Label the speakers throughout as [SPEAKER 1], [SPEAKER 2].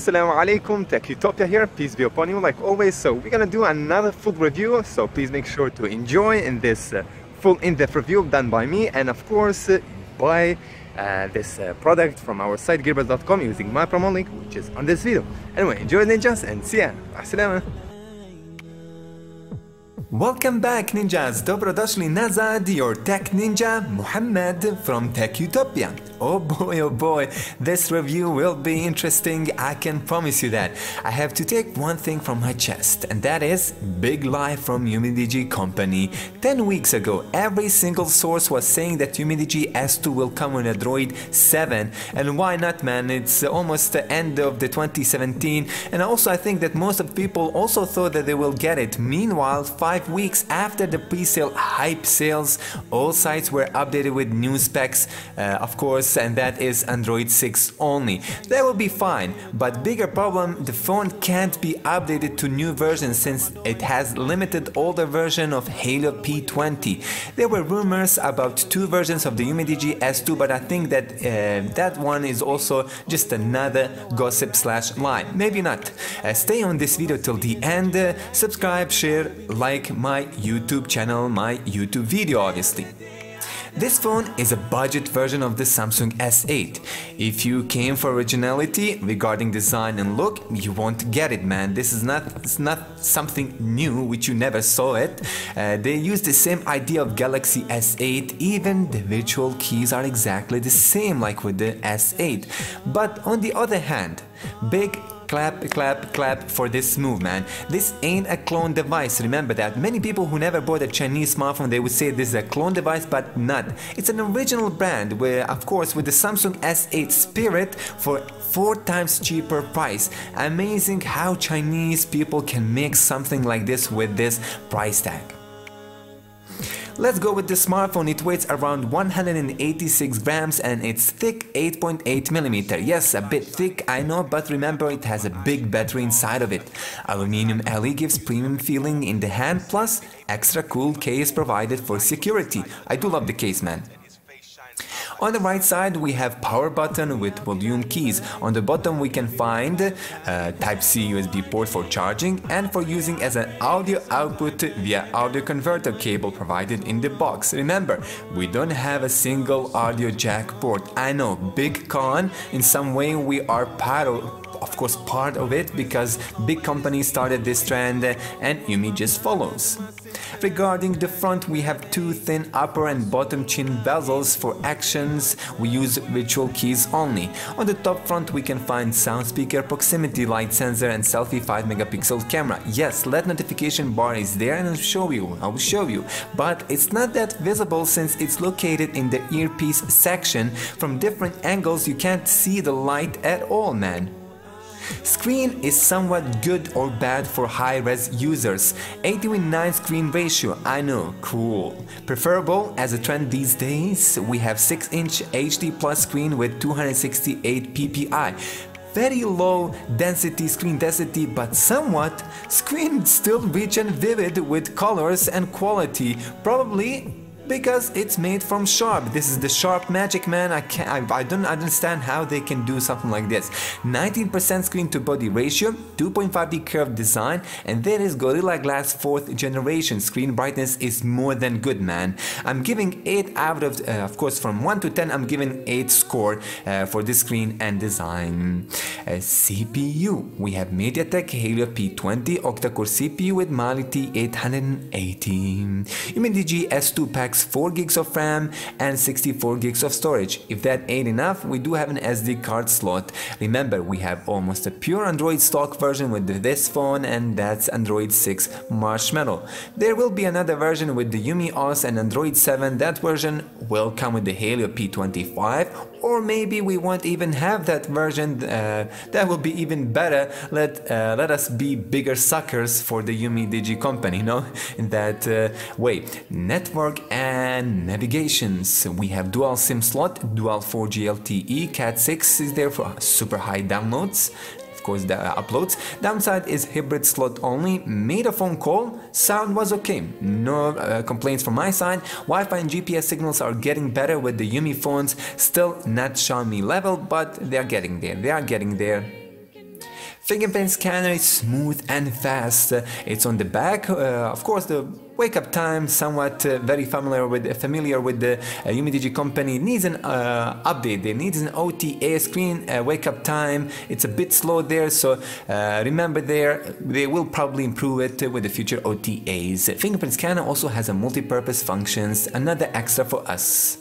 [SPEAKER 1] Assalamu alaikum, TechUtopia here, peace be upon you like always. So we're gonna do another full review, so please make sure to enjoy in this full in-depth review done by me, and of course buy this product from our site gearbest.com using my promo link, which is on this video. Anyway, enjoy ninjas and see ya. Assalamu.
[SPEAKER 2] Welcome back ninjas, dobrodošli nazad, your tech ninja Muhammad from TechUtopia. Oh boy, this review will be interesting, I can promise you that. I have to take one thing from my chest, and that is big lie from Umidigi company. 10 weeks ago, every single source was saying that Umidigi S2 will come on Android 7, and why not, man? It's almost the end of the 2017, and also I think that most of people also thought that they will get it. Meanwhile, 5 weeks after the pre-sale hype sales, all sites were updated with new specs, of course, and that is Android 6 only. That will be fine, but bigger problem, the phone can't be updated to new versions since it has limited older version of Helio P20. There were rumors about 2 versions of the Umidigi S2, but I think that that one is also just another gossip / lie. Maybe not. Stay on this video till the end, subscribe, share, like my YouTube channel, my YouTube video obviously. This phone is a budget version of the Samsung S8. If you came for originality regarding design and look, you won't get it, man. This is not something new which you never saw it. They use the same idea of Galaxy S8, even the virtual keys are exactly the same like with the S8. But on the other hand, big clap for this move, man. This ain't a clone device, remember that. Many people who never bought a Chinese smartphone, they would say this is a clone device, but not. It's an original brand where, of course, with the Samsung S8 spirit for 4 times cheaper price. Amazing how Chinese people can make something like this with this price tag. Let's go with the smartphone. It weighs around 186 grams and it's thick 8.8mm. Yes, a bit thick, I know, but remember it has a big battery inside of it. Aluminium alloy gives premium feeling in the hand, plus extra cool case provided for security. I do love the case, man. On the right side we have power button with volume keys. On the bottom we can find Type-C USB port for charging and for using as an audio output via audio converter cable provided in the box. Remember, we don't have a single audio jack port. I know, big con. In some way we are part of it because big companies started this trend and Umi just follows. Regarding the front, we have 2 thin upper and bottom chin bezels for actions. We use virtual keys only. On the top front we can find sound speaker, proximity light sensor and selfie 5-megapixel camera. Yes, LED notification bar is there and I will show you, but it's not that visible since it's located in the earpiece section. From different angles you can't see the light at all, man. Screen is somewhat good or bad for high-res users. 80:9 screen ratio, I know, cool. Preferable as a trend these days, we have 6-inch HD plus screen with 268 ppi. Very low density screen density, but somewhat screen still rich and vivid with colors and quality. Probably because it's made from Sharp. This is the Sharp magic, man. I don't understand how they can do something like this. 19% screen to body ratio, 2.5D curved design, and there is Gorilla Glass 4th generation. Screen brightness is more than good, man. I'm giving 8 out of course from 1 to 10 I'm giving 8 score for this screen and design. CPU, we have MediaTek Helio P20 octa-core CPU with Mali T880. Umidigi S2 packs 4 gigs of RAM and 64 gigs of storage. If that ain't enough, we do have an SD card slot. Remember, we have almost a pure Android stock version with this phone, and that's Android 6 Marshmallow. There will be another version with the Umi OS and Android 7. That version will come with the Helio P25, or maybe we won't even have that version. That will be even better. Let us be bigger suckers for the Umidigi company, you know, in that way. Network and navigations. We have dual SIM slot, dual 4G LTE, Cat 6 is there for super high downloads. Of course, the uploads. Downside is hybrid slot only. Made a phone call, sound was okay. No complaints from my side. Wi-Fi and GPS signals are getting better with the Umi phones. Still not Xiaomi level, but they are getting there. Fingerprint scanner is smooth and fast. It's on the back. Of course, the wake up time somewhat very familiar with the Umidigi company. It needs an update. It needs an OTA screen wake up time. It's a bit slow there, so remember they will probably improve it with the future OTAs. Fingerprint scanner also has a multi-purpose functions, another extra for us.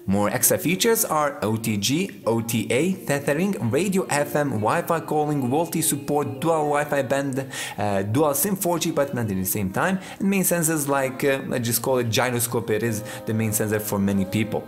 [SPEAKER 2] More extra features are OTG, OTA, tethering, radio FM, Wi-Fi calling, VoLTE support, dual Wi-Fi band, dual SIM 4G but not at the same time, and main sensors like, let's just call it gyroscope. It is the main sensor for many people.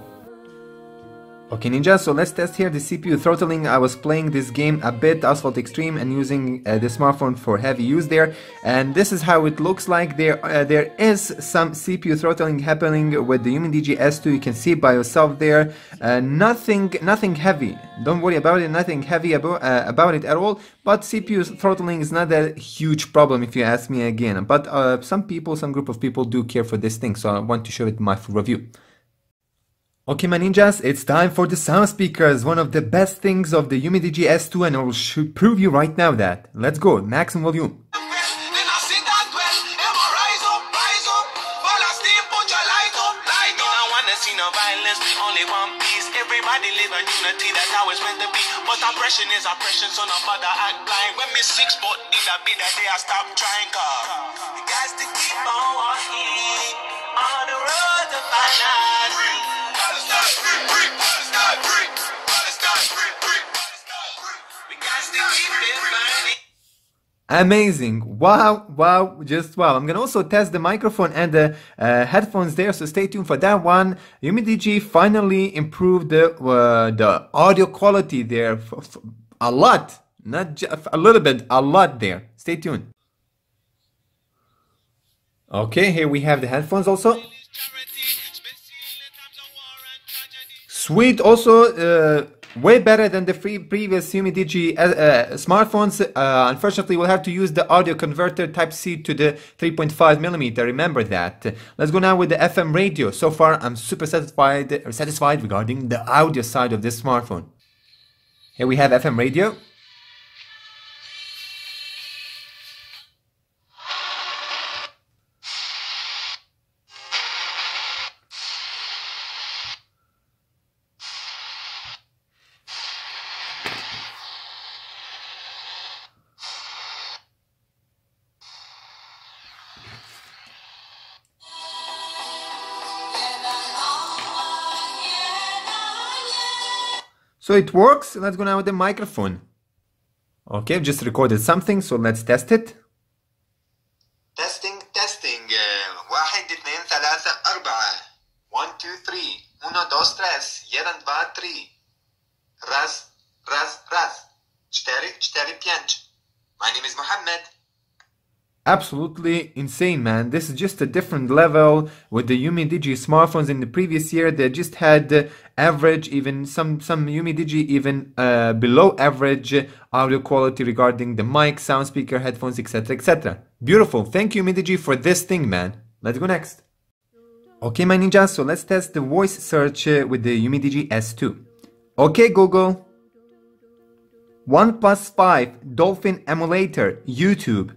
[SPEAKER 1] Okay Ninja, so let's test here the CPU throttling. I was playing this game a bit, Asphalt Extreme, and using the smartphone for heavy use there, and this is how it looks like. There is some CPU throttling happening with the Umidigi S2. You can see it by yourself there. Nothing heavy. Don't worry about it. Nothing heavy about it at all. But CPU throttling is not a huge problem if you ask me again. But some group of people do care for this thing, so I want to show it in my full review. Okay my ninjas, it's time for the sound speakers, one of the best things of the Umidigi S2, and I will prove you right now that. Let's go, maximum volume.
[SPEAKER 3] Everybody live in unity, that's how it's meant to be. But oppression is oppression, so no bother act blind. When me 6 foot, it be that day I stop trying, you guys to keep on walking on the road to finality.
[SPEAKER 1] Amazing! Wow, just wow. I'm gonna also test the microphone and the headphones there, so stay tuned for that one. Umidigi finally improved the audio quality there a lot, not just a little bit, a lot there. Stay tuned. Okay, here we have the headphones also. Sweet, also way better than the previous Umidigi smartphones. Unfortunately, we'll have to use the audio converter Type-C to the 3.5mm. Remember that. Let's go now with the FM radio. So far, I'm super satisfied regarding the audio side of this smartphone. Here we have FM radio. So it works. Let's go now with the microphone. Okay, I've just recorded something, so let's test it.
[SPEAKER 4] Testing. 1 2 3 4 1 2 3 1 2 3 1 2 3 raz 4 4 5. My name is Muhammad.
[SPEAKER 1] Absolutely insane, man. This is just a different level with the Umidigi smartphones. In the previous year, they just had average, even some Umidigi even below average audio quality regarding the mic, sound speaker, headphones, etc, etc. Beautiful. Thank you, Umidigi, for this thing, man. Let's go next. Okay, my ninjas, so let's test the voice search with the Umidigi S2. Okay, Google. OnePlus 5 Dolphin emulator, YouTube.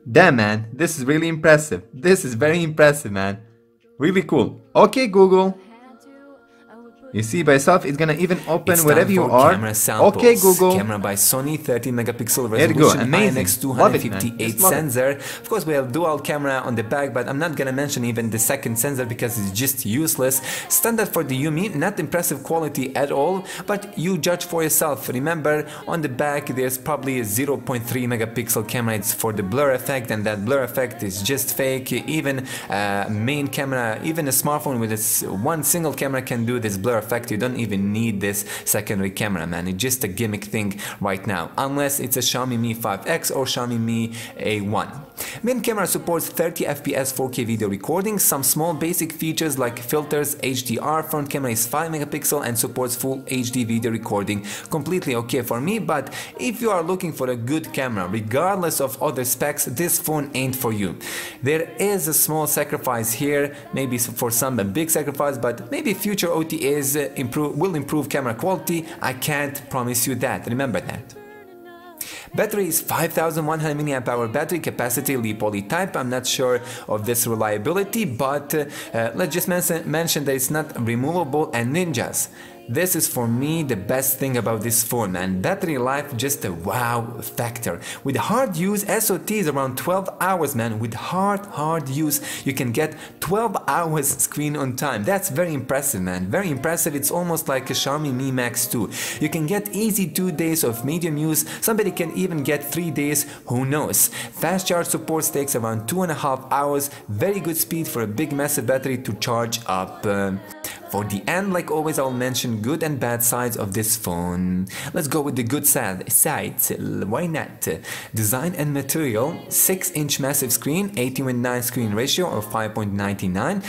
[SPEAKER 1] Damn, man, this is really impressive. This is very impressive, man. Really cool. Okay, Google. You see by yourself, it's gonna even open wherever you are. Okay, Google.
[SPEAKER 2] Camera by Sony, 30 megapixel
[SPEAKER 1] There you go.
[SPEAKER 2] resolution,
[SPEAKER 1] Amazing.
[SPEAKER 2] IMX
[SPEAKER 1] Love it, man.
[SPEAKER 2] 258
[SPEAKER 1] Just love it.
[SPEAKER 2] sensor. Of course, we have dual camera on the back, but I'm not gonna mention even the second sensor because it's just useless. Standard for the Umi, not impressive quality at all, but you judge for yourself. Remember, on the back, there's probably a 0.3 megapixel camera. It's for the blur effect, and that blur effect is just fake. Even main camera, even a smartphone with its one single camera can do this blur effect. You don't even need this secondary camera, man. It's just a gimmick thing right now, unless it's a Xiaomi Mi 5X or Xiaomi Mi A1. Main camera supports 30 fps 4K video recording, some small basic features like filters, HDR, front camera is 5 megapixel and supports full HD video recording. Completely okay for me, but if you are looking for a good camera, regardless of other specs, this phone ain't for you. There is a small sacrifice here, maybe for some a big sacrifice, but maybe future OTAs will improve camera quality. I can't promise you that, remember that. Battery is 5100 mAh battery capacity, li-poly type. I'm not sure of this reliability, but let's just mention that it's not removable and ninjas. This is for me the best thing about this phone, man. Battery life just a wow factor. With hard use, SOT is around 12 hours, man. With hard use, you can get 12 hours screen on time. That's very impressive, man. Very impressive. It's almost like a Xiaomi Mi Max 2. You can get easy 2 days of medium use. Somebody can even get 3 days, who knows. Fast charge support takes around 2.5 hours. Very good speed for a big massive battery to charge up. For the end, like always, I'll mention good and bad sides of this phone. Let's go with the good sides. Why not? Design and material, 6-inch massive screen, 18:9 screen ratio or 5.99.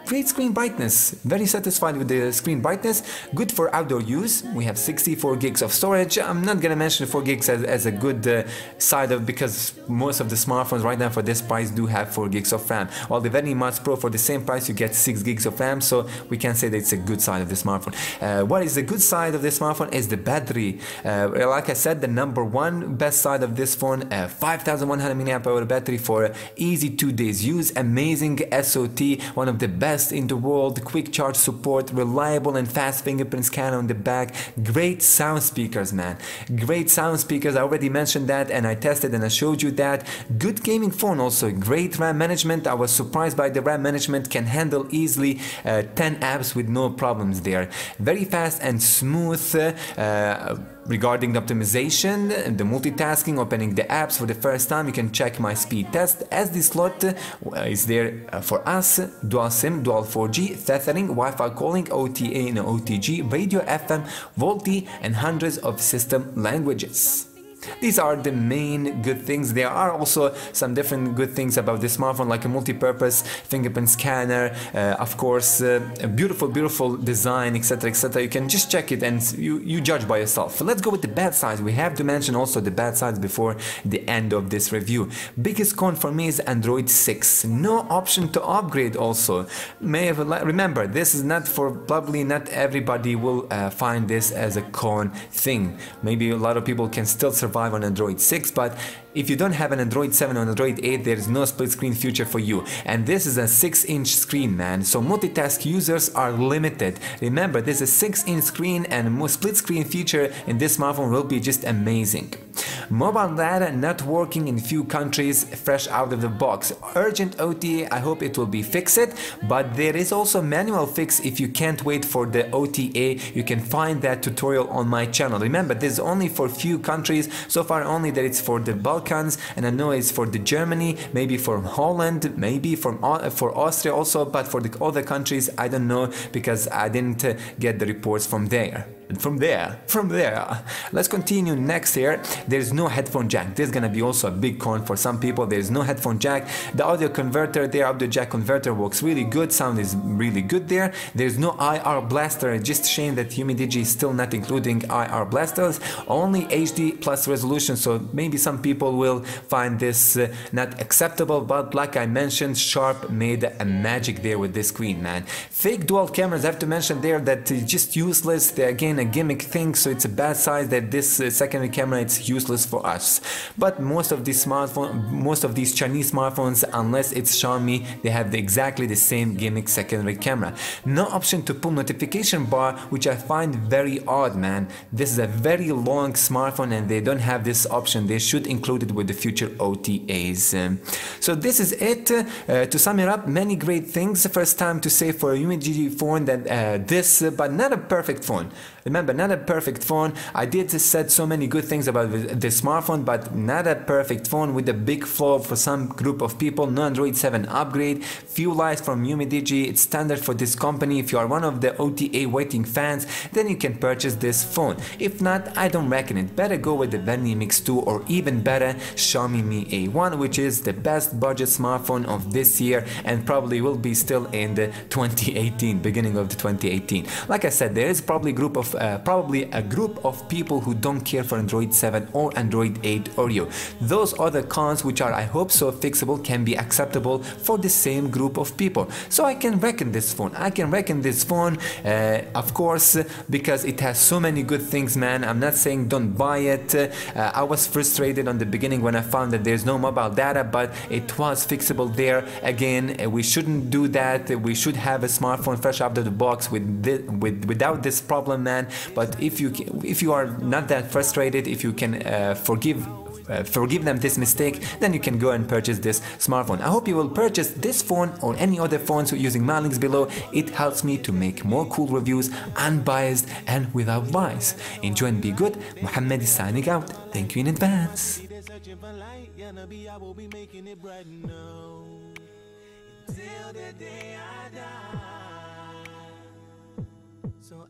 [SPEAKER 2] Great screen brightness, very satisfied with the screen brightness, good for outdoor use. We have 64 gigs of storage. I'm not gonna mention 4 gigs as a good side of, because most of the smartphones right now for this price do have 4 gigs of RAM. While the VeniMax Pro for the same price you get 6 gigs of RAM, so we can say that it's a good side of the smartphone. What is the good side of this smartphone is the battery. Like I said, the number one best side of this phone, 5100 mAh battery for easy 2 days use, amazing SOT, one of the best in the world, quick charge support, reliable and fast fingerprint scan on the back, great sound speakers, man. Great sound speakers, I already mentioned that and I tested and I showed you that. Good gaming phone also, great RAM management. I was surprised by the RAM management, can handle easily 10 apps with no problems there. Very fast and smooth. Regarding the optimization and the multitasking, opening the apps for the first time, you can check my speed test. SD slot is there for us, dual SIM, dual 4G, tethering, Wi-Fi calling, OTA and OTG, radio FM, VoLTE and hundreds of system languages. These are the main good things. There are also some different good things about this smartphone, like a multi-purpose fingerprint scanner, of course, a beautiful design, etc, etc. You can just check it and you judge by yourself. So let's go with the bad sides. We have to mention also the bad sides before the end of this review. Biggest con for me is Android 6. No option to upgrade also. Remember, this is not for, probably not everybody will find this as a con thing. Maybe a lot of people can still survive on Android 6, but if you don't have an Android 7 or Android 8, there is no split screen feature for you. And this is a 6-inch screen, man. So multitask users are limited. Remember, this is a 6-inch screen and split screen feature in this smartphone will be just amazing. Mobile data not working in few countries fresh out of the box. Urgent OTA, I hope it will be fixed, but there is also manual fix if you can't wait for the OTA. You can find that tutorial on my channel. Remember, this is only for few countries. So far only that it's for the Balkans, and I know it's for the Germany, maybe for Holland, maybe for Austria also, but for the other countries I don't know because I didn't get the reports from there. And from there, let's continue next here. There's no headphone jack. This is gonna be also a big con for some people. There's no headphone jack. The audio converter there, audio jack converter works really good. Sound is really good there. There's no IR blaster. Just shame that Umidigi is still not including IR blasters. Only HD plus resolution. So maybe some people will find this not acceptable. But like I mentioned, Sharp made a magic there with this screen, man. Fake dual cameras. I have to mention there that just useless. They're again a gimmick thing, so it's a bad side that this secondary camera it's useless for us. But most of these Chinese smartphones, unless it's Xiaomi, they have exactly the same gimmick secondary camera. No option to pull notification bar, which I find very odd, man. This is a very long smartphone and they don't have this option. They should include it with the future OTAs. So this is it. To sum it up, many great things. First time to say for a Umidigi phone that but not a perfect phone. Remember, not a perfect phone. I did said so many good things about the smartphone, but not a perfect phone, with a big flaw for some group of people. No Android 7 upgrade, few lies from Umidigi. It's standard for this company. If you are one of the OTA waiting fans, then you can purchase this phone. If not, I don't reckon it. Better go with the Redmi Mix 2, or even better, Xiaomi Mi A1, which is the best budget smartphone of this year and probably will be still in the 2018, beginning of the 2018. Like I said, there is probably a group of people who don't care for Android 7 or Android 8 Oreo. Those other cons, which are, I hope so, fixable, can be acceptable for the same group of people. So I can reckon this phone. Of course, because it has so many good things, man. I'm not saying don't buy it. I was frustrated on the beginning when I found that there's no mobile data, but it was fixable there. Again, we shouldn't do that. We should have a smartphone fresh out of the box without this problem, man. But if you are not that frustrated, if you can forgive them this mistake, then you can go and purchase this smartphone. I hope you will purchase this phone or any other phones using my links below. It helps me to make more cool reviews, unbiased and without bias. Enjoy and be good. Muhammad is signing out. Thank you in advance. So